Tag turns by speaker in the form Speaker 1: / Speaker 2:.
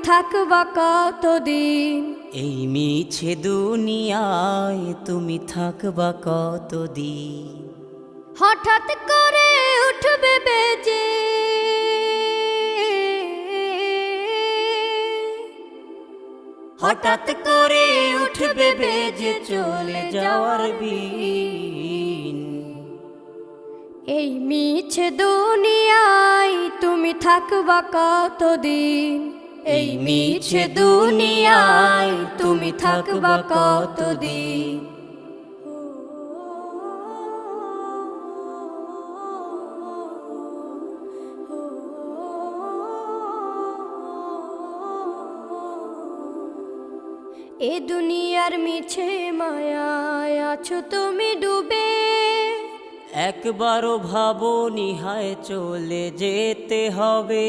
Speaker 1: থাকবা কতদিন?
Speaker 2: এই মিছে দুনিয়ায় তুমি থাকবা কতদিন?
Speaker 1: হঠাৎ করে উঠবে বেজে
Speaker 2: হঠাৎ করে উঠবে বেজে চলে যাওয়ার বিন।
Speaker 1: এই মিছে দুনিয়ায় তুমি থাকবা কতদিন?
Speaker 2: এই মিছে দুনিয়ায় তুমি থাকবা কতদিন?
Speaker 1: এ দুনিয়ার মিছে মায়ায় আছো তুমি ডুবে,
Speaker 2: একবারও ভাবো নিহায় চলে যেতে হবে।